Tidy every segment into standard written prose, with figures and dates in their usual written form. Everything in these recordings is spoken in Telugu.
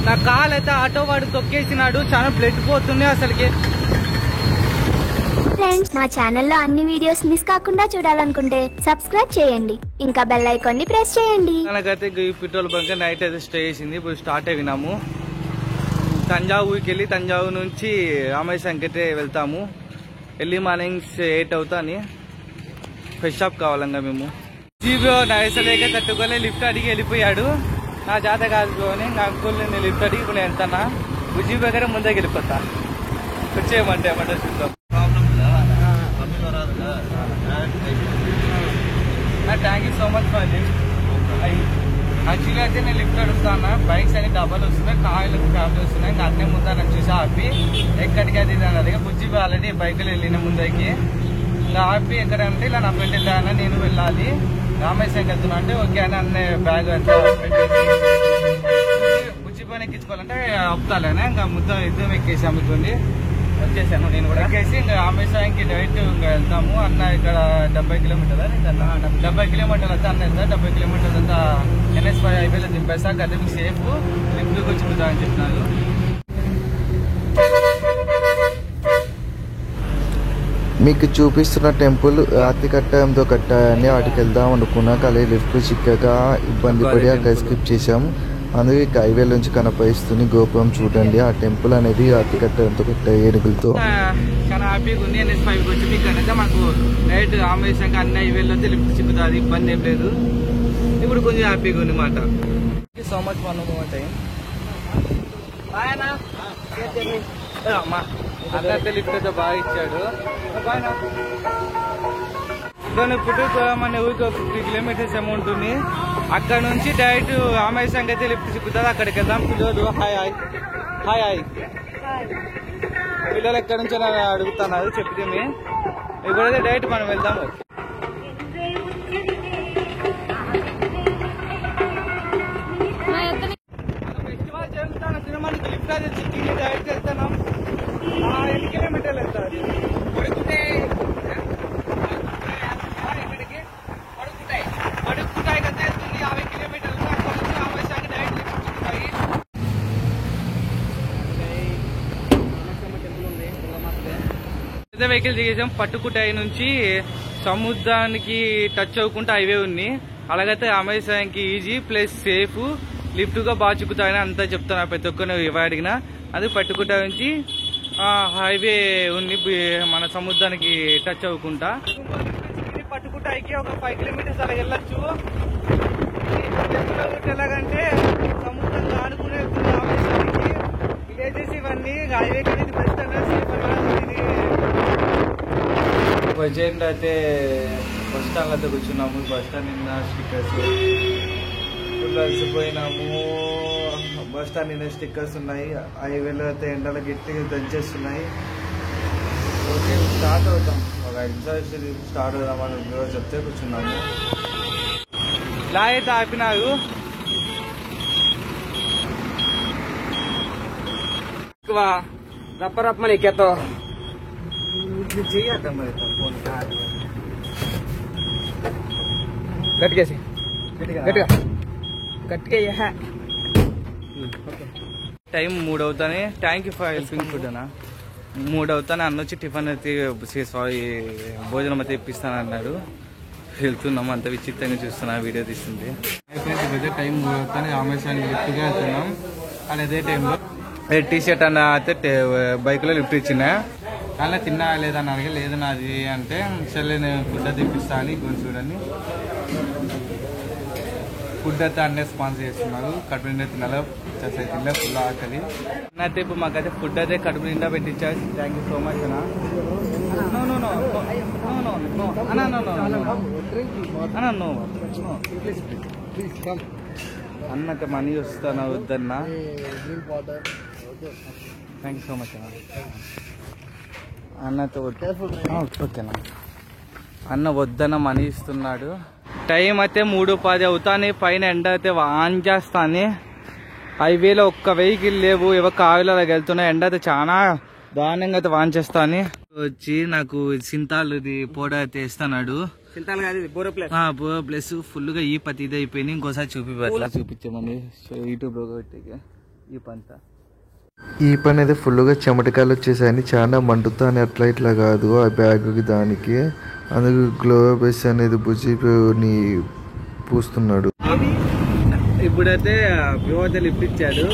నా కాలు అయితే ఆటో వాడు తొక్కేసినాడు, చాలా బ్లడ్ పోతుంది అసలుకి. ఫ్రెండ్స్, మా ఛానల్లో అన్ని వీడియోస్ మిస్ కాకుండా చూడాలనుకుంటే సబ్స్క్రైబ్ చేయండి, ఇంకా బెల్ ఐకాన్ ని ప్రెస్ చేయండి. మనకైతే పెట్రోల్ బంక్ నైట్ అయితే స్టే చేసింది. ఇప్పుడు స్టార్ట్ అయినాము. తంజావూరుకి వెళ్ళి తంజావూరు నుంచి రామేశ్వరంకి అయితే వెళ్తాము. Early morning 8 అవుతాని. ఫ్రెష్ అప్ కావాలంగా మేము. జీబో నైసలేక తట్టుకోలే, లిఫ్ట్ అడిగి వెళ్ళిపోయాడు. నా జాత కాదు అని నాకు నేను లిఫ్ట్ అడిగి ఇప్పుడు నేను వెళ్తానా. జీబో దగ్గర ముందుకు వెళ్ళిపోతా. వచ్చేయమంటే ఏమంటే చూద్దాం. Thank you so much for lift. Actually అయితే నేను లిఫ్ట్ అడుగుతాను. బైక్స్ అని డబ్బులు వస్తున్నాయి, కార్లు ఫ్యామిలీ వస్తున్నాయి. ఇంకా అన్నీ ముందు నన్ను చూసి ఆపి ఎక్కడికి అది అడిగా. బుజ్జి ఆల్రెడీ బైకులు వెళ్ళిన ముందరికి. ఇంకా ఆపి ఎక్కడంటే ఇలా నా ఫ్రెండ్ వెళ్ళాను, నేను వెళ్ళాలి, రామేశ్వరంకి వెళ్తున్నా అంటే ఓకే అని అన్న బ్యాగ్ అంతా బుజ్జి పైన ఎక్కించుకోవాలంటే ఆపుతాలేనా. ఇంకా ముద్ద యుద్ధం ఎక్కేసి అమ్ముతుంది వచ్చేసాను. నేను కూడా ఎక్కేసి ఇంకా రామేశ్వరంకి డైరెక్ట్ ఇంకా వెళ్తాము. అన్న ఇక్కడ 70 కిలోమీటర్లు 70 కిలోమీటర్లు అంతా అన్న వెళ్తా. 70 కిలోమీటర్లు అంతా NS5 హైవేలో దింపేస్తా. గది మీకు సేఫ్ లిఫ్ట్కి వచ్చి ముద్దా అని చెప్తున్నారు. మీకు చూపిస్తున్న టెంపుల్ రాతికట్ట ఎంతో కట్ట అని వాటికి వెళ్దాం అనుకున్నా, కానీ లిఫ్ట్ చిక్కక ఇబ్బంది పడి అక్కడ స్కిప్ చేసాము. అందుకే హైవే నుంచి కనపడిస్తుంది గోపురం చూడండి. ఆ టెంపుల్ అనేది రాతికట్ట ఎంతో కట్ట ఏనుగులతో చాలా హ్యాపీగా ఉంది. NS5కి వచ్చి మీకు అంటే మాకు డైరెక్ట్ రామేశ్వరంకి అన్ని హైవేలో లిఫ్ట్ చిక్కుతుంది, ఇబ్బంది ఏం లేదు. ఇప్పుడు కొంచెం హ్యాపీగా ఉంది మాట. So much fun time. అమ్మా అన్నైతే లిఫ్ట్ అయితే బాగా ఇచ్చాడు. పుట్టుకోమని ఊరికి 50 కిలోమీటర్స్ అమౌంట్ ఉంది. అక్కడ నుంచి డైరెక్ట్ రామేశ్వరంకి అయితే లిఫ్ట్ చిక్కుతుంది. అక్కడికి వెళ్దాం. పిల్లలు హాయ్ హాయ్ హాయ్ హాయ్ పిల్లలు ఎక్కడి నుంచి అడుగుతున్నారు చెప్తే ఇప్పుడైతే డైరెక్ట్ మనం వెళ్దాము. ఫెస్టివల్ జరుగుతాను సినిమానికి లిఫ్ట్ అయితే చిక్కింది. డైరెక్ట్ వెళ్తున్నాం. 8 కిలోమీటర్లు వెళ్తారు. వెహికల్ దిగేసాం. పట్టుకుటాయి నుంచి సముద్రానికి టచ్ అవ్వకుండా హైవే ఉంది. అలాగైతే రామేశ్వరంకి ఈజీ ప్లస్ సేఫ్, లిఫ్ట్ గా బాగా చిక్కుతాయని అంతా చెప్తాను ప్రతి ఒక్కరిని ఎవరు అడిగినా. అది పట్టుకుటాయి నుంచి హైవే ఉంది, మన సముద్రానికి టచ్ అవ్వకుండా. పట్టుకుటాయికి ఒక 5 కిలోమీటర్స్ అలా వెళ్ళొచ్చు. ఎలాగంటే సముద్రం ఆడుకునే రామేశ్వరానికి విలేజెస్ ఇవన్నీ హైవేకి అనేది బెస్ట్ అన్న సేఫ్ అన్నది. ప్రజెంట్ అయితే బస్ స్టాండ్ అయితే కూర్చున్నాము. బస్ స్టాండ్ నిన్న స్టిక్కర్స్ ఫుల్ అలసిపోయినాము. బస్ స్టాండ్ నిన్న స్టిక్కర్స్ ఉన్నాయి. హైవేలో అయితే ఎండలు గట్టిగా దంచేస్తున్నాయి. ఓకే స్టార్ట్ అవుతాం. ఒక 5 నిమిషాలు స్టార్ట్ అవుదామని చెప్తే కూర్చున్నాము. ఇలా అయితే ఆపినారు. రప్పరప్పని ఎక్కేతో గట్టిగేసి గట్టిగా టైం 3 అవుతానే. Thank you for helping food అన్న. 3 అవుతానే అన్న వచ్చి టిఫిన్ అయితే సారీ భోజనం అయితే ఇప్పిస్తాను అన్నాడు. వెళ్తున్నాము. అంత విచిత్రంగా చూస్తున్నా వీడియో తీస్తుంది. ఇప్పుడైతే టైం 3 అవుతానే రామేశ్వరానికి లిఫ్ట్గా వెళ్తున్నాం. అండ్ అదే టైంలో టీ షర్ట్ అన్న అయితే బైక్లో లిఫ్ట్ ఇచ్చిన. అలా తిన్నా లేదని అడిగి లేదు నాది అంటే సరే నేను ఫుడ్ అయితే ఇప్పిస్తా అని కొంచెం చూడండి. ఫుడ్ అయితే అన్నీ స్పాన్సర్ చేస్తున్నారు. కడుపు నిండా తినాలి, తిన్నా ఫుల్ ఆకలి అయితే. ఇప్పుడు మాకైతే ఫుడ్ అయితే కడుపు నిండా పెట్టించారు. థ్యాంక్ యూ సో మచ్ అన్న. అన్నట్టు మనీ వస్తానా వద్దన్నా. థ్యాంక్ యూ సో మచ్ అన్న. అన్నతో ఓకేనా అన్న వద్దన్న మనీ ఇస్తున్నాడు. టైం అయితే 3:10 అవుతానే. పైన ఎండ అయితే వాన్ చేస్తానే. హైవేలో ఒక్క వెహికల్ లేవు, ఎవరు కారులో అలా వెళ్తున్నాయి. ఎండ అయితే చాలా దారుణంగా అయితే వాన్ చేస్తానే. వచ్చి నాకు సింతాలుది పౌడర్ అయితే ఇస్తున్నాడు. బోరో ప్లస్ ఫుల్ గా ఈ పతి ఇది అయిపోయింది. ఇంకోసారి చూపించమని యూట్యూబ్ లో ఈ పంట. ఈ పని అయితే ఫుల్గా చెమటకాయలు వచ్చేసాయని చాలా మండుతాను, అట్లా ఇట్లా కాదు ఆ బ్యాగ్కి దానికి. అందుకు గ్లో బేస్ అనేది బుజ్జిని పూస్తున్నాడు. ఇప్పుడైతే వివోతే లిఫ్ట్ ఇచ్చాడు.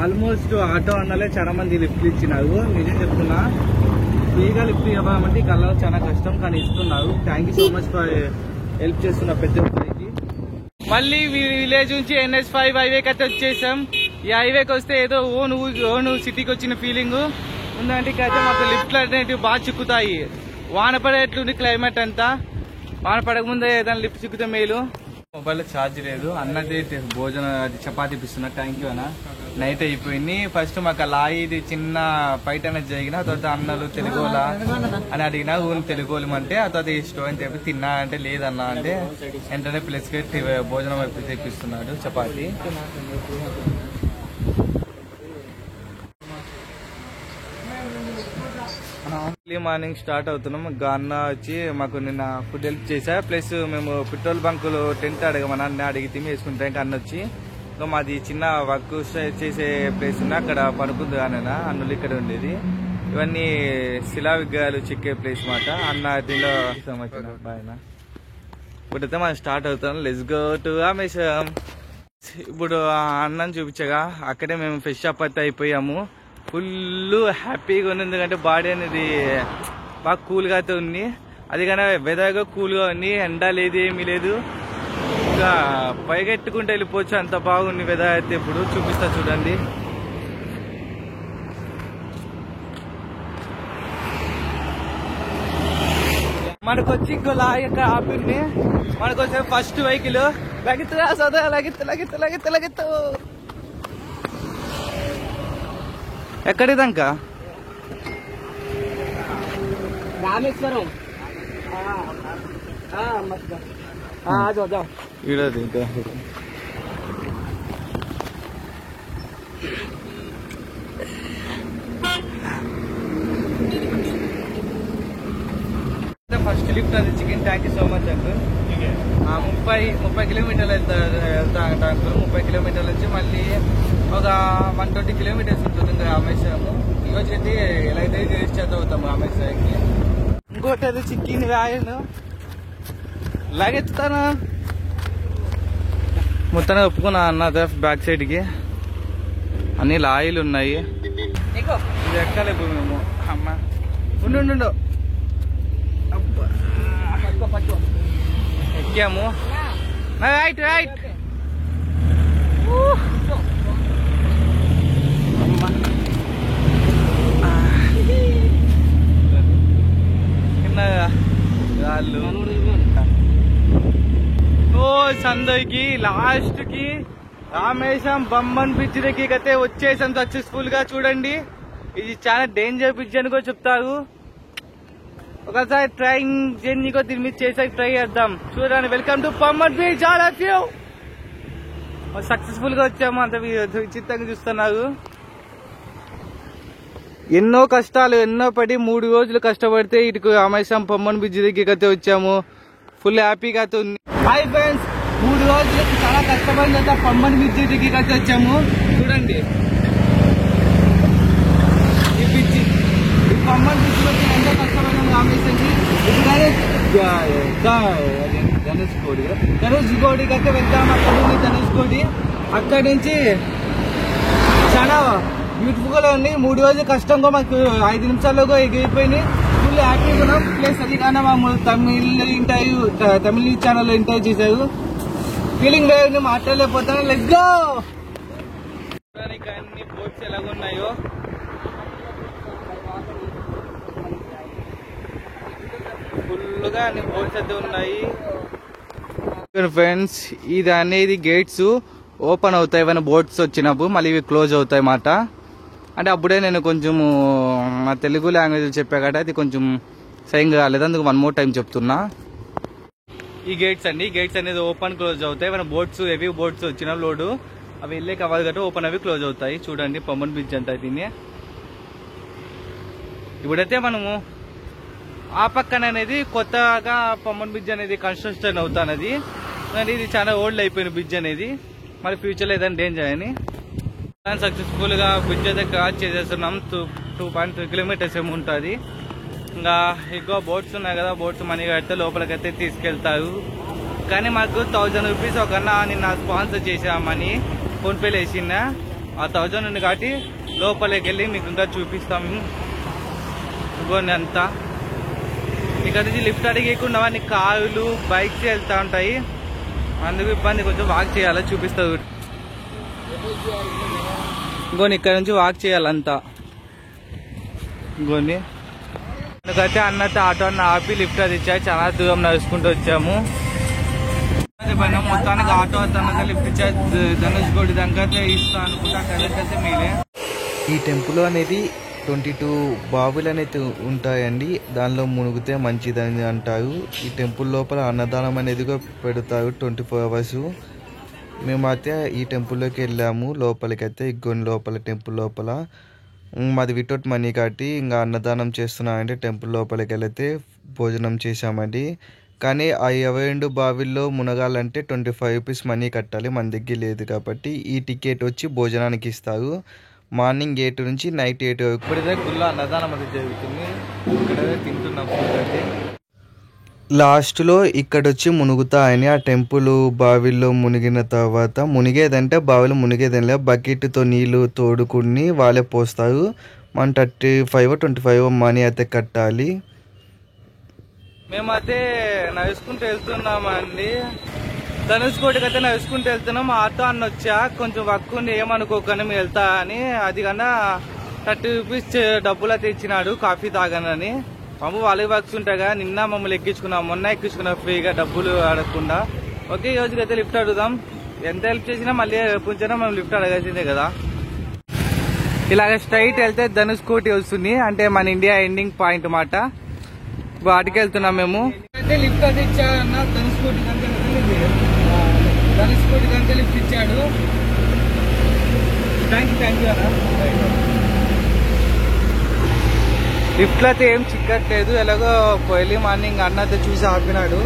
ఆల్మోస్ట్ ఆటో అన్నలే చాలా మంది లిఫ్ట్ ఇచ్చినారు. నిజం చెప్తున్నా, ఫ్రీగా లిఫ్ట్ ఇవ్వమంటే కళ్ళలో చాలా కష్టం, కానీ ఇస్తున్నారు. Thank you so much for help చేస్తున్నా పెద్ద అబ్బాయికి. మళ్ళీ విలేజ్ నుంచి NH5 హైవేకి అయితే వచ్చేసాం. ఈ హైవేకి వస్తే ఏదో ఓను సిటీకి వచ్చిన ఫీలింగ్ ఉందంటే అయితే మాకు లిఫ్ట్లు అనేటివి బాగా చిక్కుతాయి. వాన పడేట్లుంది క్లైమేట్ అంతా. వాన పడకముందే ఏదైనా లిఫ్ట్ చిక్కితే మేలు. మొబైల్లో ఛార్జ్ లేదు. అన్నది భోజనం అది చపాతీ ఇప్పిస్తున్నా. థ్యాంక్ యూ అన్న. నైట్ అయిపోయింది. ఫస్ట్ మాకు అలా ఇది చిన్న ఫైట్ అనేది జరిగిన తర్వాత అన్నలు తెలుగోలా అని అడిగినా ఊరు తెలుగోలు అంటే ఆ తర్వాత ఇష్టం అని చెప్పి తిన్నా అంటే లేదన్నా అంటే వెంటనే ప్లేస్ పెట్టి భోజనం అయిపోయి తెప్పిస్తున్నాడు చపాతీ. ఎర్లీ మార్నింగ్ స్టార్ట్ అవుతున్నాం. అన్న వచ్చి మాకు నిన్న ఫుడ్ హెల్ప్ చేశా. ప్లస్ మేము పెట్రోల్ బంకులో టెంట్ అడగమని అన్న అడిగి తిని వేసుకుంటాం. అన్న వచ్చి మాది చిన్న వర్క్ చేసే ప్లేస్ ఉంది, అక్కడ పడుకుంది కానీ అన్నులు ఇక్కడ ఉండేది. ఇవన్నీ శిలా విగ్రహాలు చిక్కే ప్లేస్ మాట. అన్న దీనిలో బాయన ఇప్పుడైతే మనం స్టార్ట్ అవుతాం. Let's go to Rameswaram. ఇప్పుడు అన్నం చూపించగా అక్కడే మేము ఫ్రెష్ అప్ అయితే అయిపోయాము. ఫుల్ హ్యాపీగా ఉంది, ఎందుకంటే బాడీ అనేది బాగా కూల్గా అయితే ఉంది. అది కానీ వెదర్గా కూల్గా ఉంది, ఎండ లేదు ఏమీ లేదు. ఇంకా పైగెట్టుకుంటూ వెళ్ళిపోవచ్చు, అంత బాగుంది వెదర్ అయితే. ఇప్పుడు చూపిస్తా చూడండి. మనకొచ్చి ఇంకో లాయక ఆపింది. మనకొచ్చే ఫస్ట్ వెహికల్ లగిత్తుగా సదా లగిత్తు ఎక్కడిదాక రామేశ్వరం ఈడది ఇంకా ఫస్ట్ లిఫ్ట్ అది chicken. Thank you so much uncle. 30 కిలోమీటర్లు వెళ్తా అంకుల్. 30 కిలోమీటర్ల నుంచి మళ్ళీ ఒక 120 కిలోమీటర్స్ ఉంటుంది ఇంకా రామేశ్వరము. ఈరోజు అయితే ఎలా అయితే చేత అవుతాము రామేశ్వరంకి. ఇంకోటి అది చికెన్ రాయను లాగెత్తానా మొత్తాన్ని ఒప్పుకున్నా అన్న. బ్యాక్ సైడ్కి అన్ని లాయిలు ఉన్నాయి. ఇది ఎక్కాలి ఇప్పుడు మేము. అమ్మ ఉండు ఎక్కాము. రైట్ రాళ్ళు. ఓ సందయ్కి లాస్ట్ కి రామేశ్వరం బొమ్మన్ బ్రిడ్జ్ దగ్గరికి అయితే వచ్చేసాం సక్సెస్ఫుల్ గా. చూడండి, ఇది చాలా డేంజర్ బ్రిడ్జ్ అని కూడా చెప్తారు. ఒకసారి ట్రైన్ జర్నీకో దీని మీద చేసాక ట్రై చేద్దాం. చూడండి, welcome to Bomman bridge all of you. Successful గా వచ్చాము. అంత విచిత్రంగా చూస్తున్నారు. ఎన్నో కష్టాలు ఎన్నో పడి 3 రోజులు కష్టపడితే ఇటుకు రామేశ్వరం బొమ్మన్ బ్రిడ్జ్ దగ్గరికి అయితే వచ్చాము. ఫుల్ హ్యాపీగా అయితే ఉంది. హాయ్ ఫ్రెండ్స్, 3 రోజులకి చాలా కష్టపడిన బొమ్మన్ బ్రిడ్జ్ దగ్గరికి అయితే వచ్చాము. చూడండి ఈ బ్రిడ్జ్, ఈ బొమ్మన్ బ్రిడ్జ్ వచ్చి ఎంతో కష్టపడినాం రామేశ్వరంకి. ధనుష్కోడికి అయితే వెళ్తాము. అక్కడ ఉంది ధనుష్కోడి. అక్కడి నుంచి చాలా బ్యూటిఫుల్ గా ఉంది. 3 రోజులు కష్టంగా మాకు 5 నిమిషాల్లో ఎగిరిపోయింది. ఫుల్ హ్యాపీగా ఉన్నాం. ప్లస్ అది కానీ మామూలు తమిళ ఛానల్లో ఇంటర్వ్యూ చేశారు. ఫీలింగ్ వేవ్ మాట్లాడలేకపోతాను. Let's go. అన్ని బోట్స్ ఎలాగున్నాయో ఫుల్గా అన్ని బోట్స్ అయితే ఉన్నాయి ఫ్రెండ్స్. ఇది అనేది గేట్స్ ఓపెన్ అవుతాయి ఏమైనా బోట్స్ వచ్చినప్పుడు, మళ్ళీ ఇవి క్లోజ్ అవుతాయి మాట. అంటే అప్పుడే నేను కొంచెము మా తెలుగు లాంగ్వేజ్ చెప్పా కదా, అది కొంచెం సైన్ కాలేదు, అందుకు 1 more టైం చెప్తున్నా. ఈ గేట్స్ అండి, గేట్స్ అనేది ఓపెన్ క్లోజ్ అవుతాయి. ఏమైనా బోట్స్ హెవీ బోట్స్ వచ్చిన లోడు అవి వెళ్ళే కావాలి కదా, ఓపెన్ అవి క్లోజ్ అవుతాయి. చూడండి బొమ్మన్ బ్రిడ్జ్ అంతా దీన్ని. ఇప్పుడైతే మనము ఆ పక్కన అనేది కొత్తగా బొమ్మన్ బ్రిడ్జ్ అనేది కన్స్ట్రక్షన్ అవుతానది. ఇది చాలా ఓల్డ్ అయిపోయిన బ్రిడ్జ్ అనేది, మరి ఫ్యూచర్లో ఏదైనా డేంజర్ అని సక్సెస్ఫుల్ గా బ్రిడ్జ్ అయితే క్రాస్ చేసేస్తున్నాం. 2.3 కిలోమీటర్స్ ఏమో ఉంటుంది. ఇంకా ఎక్కువ బోట్స్ ఉన్నాయి కదా, బోట్స్ మనీ కడితే లోపలికైతే తీసుకెళ్తారు. కానీ మాకు 1000 రూపీస్ ఒక అన్న నిన్న స్పాన్సర్ చేసామని ఫోన్పేలో వేసిన ఆ 1000 నుండి కాబట్టి లోపలికి వెళ్ళి మీకు ఇంకా చూపిస్తాము. ఇంకోండి అంతా ఇక్కడ నుంచి లిఫ్ట్ అడిగేయకుండా అన్ని కార్లు బైక్స్ వెళ్తూ ఉంటాయి. అందుకు ఇబ్బంది, కొంచెం వాక్ చేయాలా చూపిస్తుంది. ఇంకోని ఇక్కడ నుంచి వాక్ చేయాలంతా. ఇంకోని అందుకైతే అన్నతో ఆటో అన్న ఆపి లిఫ్ట్ అది ఇచ్చాయి. చాలా దూరం నడుచుకుంటూ వచ్చాము. మొత్తానికి ఆటో తనగా లిఫ్ట్ ఇచ్చా ధనుష్కోటి దాకా ఇస్తా అనుకుంటా. అక్కడికైతే మీరే ఈ టెంపుల్ అనేది 22 బావులు అనేది ఉంటాయండి. దానిలో మునిగితే మంచిదని అంటారు. ఈ టెంపుల్ లోపల అన్నదానం అనేది పెడతారు 24 అవర్స్. మేమైతే ఈ టెంపుల్లోకి వెళ్ళాము. లోపలికైతే ఇగ్గొని లోపల టెంపుల్ లోపల మాది వితౌట్ మనీ కాబట్టి ఇంకా అన్నదానం చేస్తున్నామంటే టెంపుల్ లోపలికి వెళితే భోజనం చేసామండి. కానీ ఆ 22 బావిల్లో మునగాలంటే 25 రూపీస్ మనీ కట్టాలి. మన దగ్గర లేదు కాబట్టి ఈ టికెట్ వచ్చి భోజనానికి ఇస్తారు. మార్నింగ్ 8 నుంచి నైట్ 8 వరకు. ఇప్పుడైతే గుళ్ళో అన్నదానం అది జరుగుతుంది. ఇక్కడైతే తింటున్నాం ఫుడ్ అయితే. లాస్ట్లో ఇక్కడ వచ్చి మునుగుతాయని ఆ టెంపుల్ బావిల్లో మునిగిన తర్వాత మునిగేదంటే బావిలో మునిగేదంటే బకెట్తో నీళ్ళు తోడుకుని వాళ్ళే పోస్తారు. మనం 35-25 మనీ అయితే కట్టాలి. మేమైతే నడుచుకుంటూ వెళ్తున్నామండి. ధనుష్కోటికి అయితే నడుచుకుంటూ వెళ్తున్నాం. ఆటో అన్న వచ్చా కొంచెం వర్క్ ఉండి ఏమనుకోకని మేము వెళ్తా అని అది కన్నా 30 రూపీస్ డబ్బులు అయితే ఇచ్చినాడు కాఫీ తాగనని. మామూలు వాళ్ళకి వర్క్స్ ఉంటాయి కదా, నిన్న మమ్మల్ని ఎక్కించుకున్నాం, మొన్న ఎక్కించుకున్నాం ఫ్రీగా డబ్బులు అడగకుండా. ఓకే, ఈ రోజుకి అయితే లిఫ్ట్ అడుగుదాం. ఎంత హెల్ప్ చేసినా మళ్ళీ పుంచినా మనం లిఫ్ట్ అడగాల్సిందే కదా. ఇలాగ స్ట్రైట్ వెళ్తే ధనుష్కోటి వస్తుంది, అంటే మన ఇండియా ఎండింగ్ పాయింట్ మాట. వాటికి వెళ్తున్నాం మేము. అయితే లిఫ్ట్ అయితే ఇచ్చాడన్న ధనుష్కోటి కంటే లిఫ్ట్ ఇచ్చాడు. థ్యాంక్ యూ అన్న. లిఫ్ట్లో అయితే ఏం చిక్కట్లేదు. ఎలాగో ఎర్లీ మార్నింగ్ అన్న అయితే చూసి ఆపినాడు.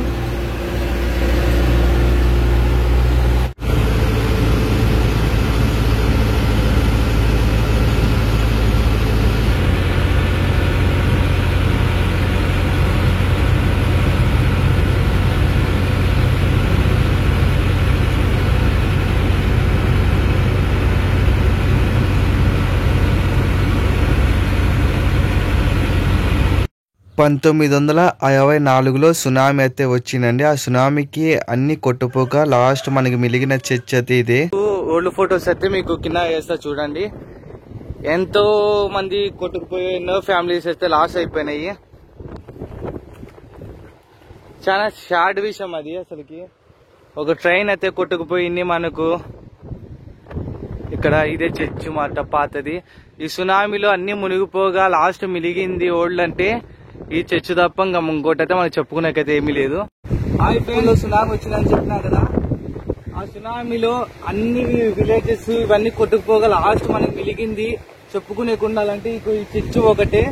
$1964లో సునామీ అయితే వచ్చిందండి. ఆ సునామీకి అన్ని కొట్టుపోక లాస్ట్ మనకి మిలిగిన చర్చ్ అయితే ఇదే. ఓల్డ్ ఫొటోస్ అయితే మీకు కింద వేస్తా చూడండి. ఎంతో మంది కొట్టుకుపోయి ఎన్నో ఫ్యామిలీస్ అయితే లాస్ అయిపోయినాయి. చాలా షార్ట్ విషయం అది. అసలుకి ఒక ట్రైన్ అయితే కొట్టుకుపోయింది మనకు. ఇక్కడ ఇదే చర్చ్ మాట పాతది. ఈ సునామీలో అన్ని మునిగిపోగా లాస్ట్ మిలిగింది ఓల్డ్ అంటే ఈ చర్చ్ తప్ప ఇంకా ఇంకోటైతే మనకు చెప్పుకునేకైతే ఏమీ లేదు. ఆ లో సునామీ వచ్చిందని చెప్పినా కదా, ఆ సునామీలో అన్ని విలేజెస్ ఇవన్నీ కొట్టుకుపోగా లాస్ట్ మనకి మిలిగింది చెప్పుకునేకుండాలంటే ఈ చర్చ్ ఒకటే.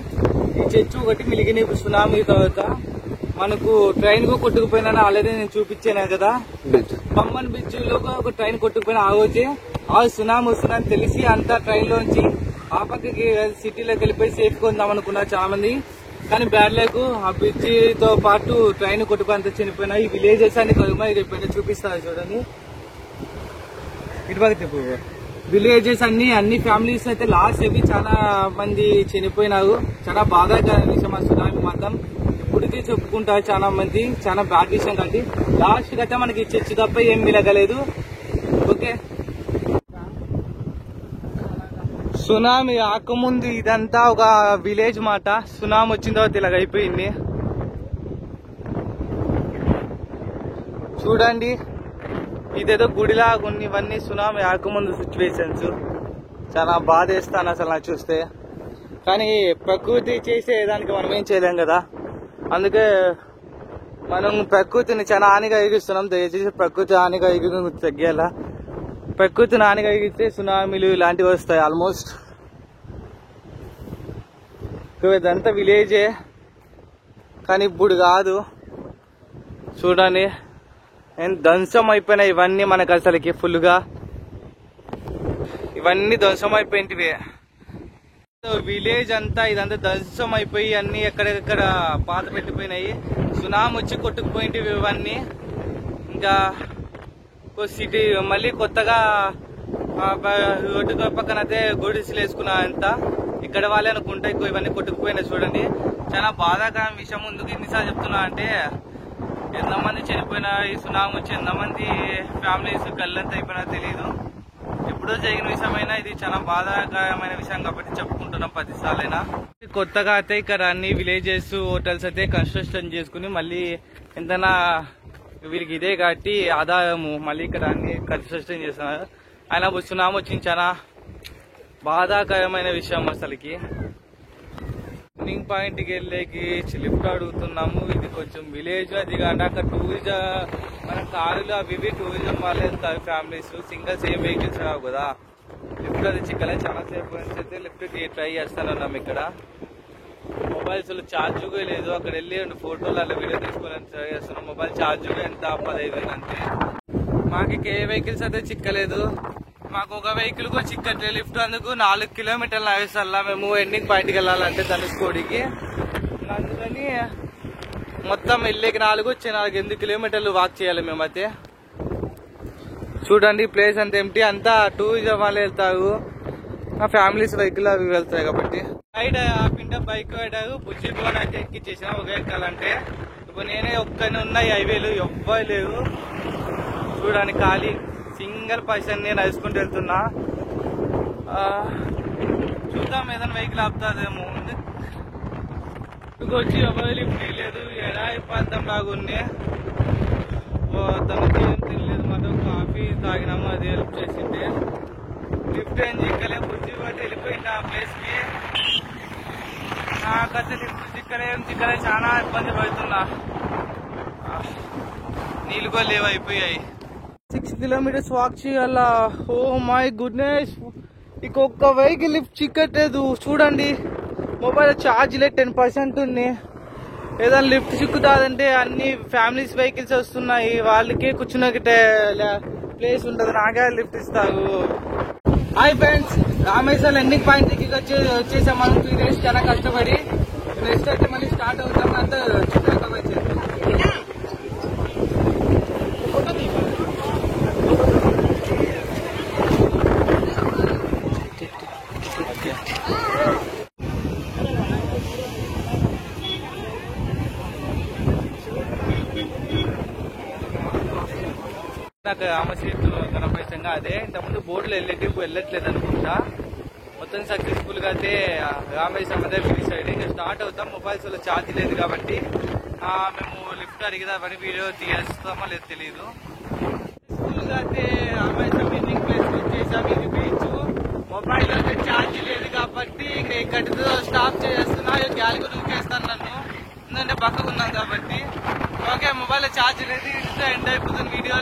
ఈ చర్చ్ ఒకటి మిలిగింది ఇప్పుడు సునామీ తర్వాత. మనకు ట్రైన్ కు కొట్టుకుపోయినా ఆల్రెడీ నేను చూపించాను కదా, బొమ్మన్ బ్రిడ్జ్ లో ఒక ట్రైన్ కొట్టుకుపోయిన ఆ రోజే ఆ సునామీ వస్తుందని తెలిసి అంతా ట్రైన్ లోంచి ఆ పక్కకి సిటీలోకి వెళ్ళిపోయి సేఫ్ గా ఉందాం అనుకున్నారు చాలా మంది. కానీ బ్యాడ్ లక్ ఆ బ్రిడ్జ్ తో పాటు ట్రైన్ కొట్టుకుని చనిపోయినా ఈ విలేజెస్ అన్ని కలుమైపోయినా చూపిస్తారు చూడండి. ఇటు పక్క విలేజెస్ అన్ని ఫ్యామిలీస్ అయితే లాస్ట్ అవి చాలా మంది చనిపోయినారు. చాలా బాగా విషయం ఆ సునామీ మాత్రం ఇప్పటికీ చెప్పుకుంటారు చాలా మంది. చాలా బ్యాడ్ విషయం కాబట్టి లాస్ట్ అయితే మనకి చర్చ్ తప్ప ఏం మిలగలేదు. ఓకే, సునామీ రాకముందు ఇదంతా ఒక విలేజ్ మాట. సునామీ వచ్చిన తర్వాత ఇలాగ అయిపోయింది చూడండి. ఇదేదో గుడిలాగా ఉంది. ఇవన్నీ సునామీ రాకముందు సిచ్యువేషన్స్. చాలా బాధేస్తాను అసలు నాకు చూస్తే. కానీ ప్రకృతి చేసేదానికి మనం ఏం చేయలేం కదా. అందుకే మనం ప్రకృతిని చాలా హానిగా ఎగిస్తున్నాం. దయచేసి ప్రకృతి హానిగా ఎగి తగ్గేలా. ప్రకృతిని హానిగా ఎగిస్తే సునామీలు ఇలాంటివి వస్తాయి ఆల్మోస్ట్. ఇదంతా విలేజే కానీ ఇప్పుడు కాదు. చూడండి ధ్వంసం అయిపోయినాయి ఇవన్నీ మనకు అసలుకి ఫుల్గా. ఇవన్నీ ధ్వంసం అయిపోయింటివే. విలేజ్ అంతా ఇదంతా ధ్వంసం అయిపోయి అన్ని ఎక్కడెక్కడ పాత పెట్టిపోయినాయి. సునామీ వచ్చి కొట్టుకుపోయింటివి ఇవన్నీ. ఇంకా సిటీ మళ్ళీ కొత్తగా రోడ్డు పక్కన అయితే గుడిసెలు వేసుకున్నా అంత ఇక్కడ వాళ్ళే అనుకుంటా. ఇవన్నీ కొట్టుకుపోయినాయి చూడండి. చాలా బాధాకరమైన విషయం. ముందుకు ఎన్నిసార్లు చెప్తున్నా అంటే ఎంతమంది చనిపోయినా ఈ సునామీ వచ్చి ఎంతమంది ఫ్యామిలీస్ కళ్ళంతా అయిపోయినా తెలియదు. ఎప్పుడో జరిగిన విషయమైనా ఇది చాలా బాధాకరమైన విషయం కాబట్టి చెప్పుకుంటున్నాం ప్రతిసారైనా. కొత్తగా అయితే ఇక్కడ అన్ని విలేజెస్ హోటల్స్ అయితే కన్స్ట్రక్షన్ చేసుకుని మళ్ళీ ఎంతైనా వీరికి ఇదే కాబట్టి ఆదాయము మళ్ళీ ఇక్కడ అన్ని కన్స్ట్రక్షన్ చేస్తున్నారు. ఆయన సునామీ వచ్చింది చాలా బాధాకరమైన విషయం. అసలుకి టర్నింగ్ పాయింట్కి వెళ్ళేకి లిఫ్ట్ అడుగుతున్నాము. ఇది కొంచెం విలేజ్ అది కానీ అక్కడ టూరిజం మన కారులు అవి ఇవి టూరిజం వాళ్ళే వెళ్తారు ఫ్యామిలీస్. సింగిల్స్ ఏ వెహికల్స్ రావు కదా. లిఫ్ట్ అది చిక్కలే. చాలా సేపు అయితే లిఫ్ట్ ట్రై చేస్తానున్నాం. ఇక్కడ మొబైల్స్ లో ఛార్జ్ కూడా లేదు. అక్కడ వెళ్ళి ఫోటోలు అలా వీడియో తీసుకోవాలని ట్రై చేస్తున్నాం. మొబైల్ ఛార్జ్ కూడా ఎంత 15 అంతే. మాకు ఏ వెహికల్స్ అయితే చిక్కలేదు. మాకు ఒక వెహికల్ కూడా చిక్కట్లేదు. లిఫ్ట్ అందుకు 4 కిలోమీటర్లు నడుస్తల్లా మేము ఎండింగ్ పాయింట్కి వెళ్ళాలంటే ధనుష్కోడికి. అందుకని మొత్తం వెళ్ళేకి 4 కిలోమీటర్లు వాక్ చేయాలి మేమైతే. చూడండి ప్లేస్ అంతా ఎంటీ. అంతా టూరిజం వాళ్ళే వెళ్తారు. మా ఫ్యామిలీస్ వెహికల్ అవి వెళ్తాయి కాబట్టి. రైడ్ పిండ బైక్ రైడర్ బుజ్జి బోన్ అయితే ఎక్కిచ్చేసిన ఒక ఎక్కాలంటే. ఇప్పుడు నేనే ఒక్కనే ఉన్నాయి హైవేలు ఎవ్వరు లేవు. చూడండి ఖాళీ సింగిల్ పర్సన్ నేను నడుచుకుంటూ వెళ్తున్నా. చూద్దాం ఏదైనా వెహికల్ ఆపుతుందేమో. వచ్చి ఎవరు లిఫ్ట్ లేదు. ఎడారి ప్రాంతం లాగా ఉంది. తనకి ఏం తెలియదు. మనం కాఫీ తాగినాము అది హెల్ప్ చేసింది. లిఫ్ట్ ఏం చిక్కలే. బుజ్జి బట్టి వెళ్ళిపోయింది ఆ ప్లేస్ కి. నాకైతే లిఫ్ట్ చిక్కలే ఏం చిక్కలే. చాలా ఇబ్బంది పడుతున్నా. నీళ్ళు కూడా లేవు అయిపోయాయి. 6 కిలోమీటర్స్ వాక్ చేయాలా. Oh my goodness. ఇంకొక వెహికల్ లిఫ్ట్ చిక్కట్లేదు. చూడండి మొబైల్ ఛార్జ్ లేదు 10% ఉంది. ఏదైనా లిఫ్ట్ చిక్కుతాదంటే అన్ని ఫ్యామిలీస్ వెహికల్స్ వస్తున్నాయి. వాళ్ళకే కూర్చున్న ప్లేస్ ఉంటుంది. నాకే లిఫ్ట్ ఇస్తారు. Hi friends, Rameswaram ending point కి వచ్చేసాం మనం 3 days చాలా కష్టపడి. నెక్స్ట్ అయితే మళ్ళీ స్టార్ట్ అవుతాం. అంతా నాకు రామశీర్లు కనపరిశంగా అదే ఇంతకుముందు బోర్డులు వెళ్ళట్లేదు అనుకుంటా. మొత్తం సక్సెస్ఫుల్ గా అయితే రామేశ్వరం అదే ఫినిష్ అయ్యింది. ఇంకా స్టార్ట్ అవుతాం. మొబైల్స్ లో ఛార్జ్ లేదు కాబట్టి మేము లిఫ్ట్ అడిగిదామని వీడియో తీస్తామో లేదు తెలియదు. సక్సెస్ఫుల్ గా అయితే రామేశ్వరం ఎండింగ్ ప్లేస్ వచ్చేసాం. ఇది బీచ్. మొబైల్ అయితే ఛార్జ్ లేదు కాబట్టి ఇక్కడితో స్టాప్ చేస్తున్నా. గాలి కూడా ఊకేస్తాను నన్ను, ఎందుకంటే పక్కకున్నాను కాబట్టి. ఓకే మొబైల్ ఛార్జ్ లేదు. ఎండ్ అయిపోతుంది వీడియో.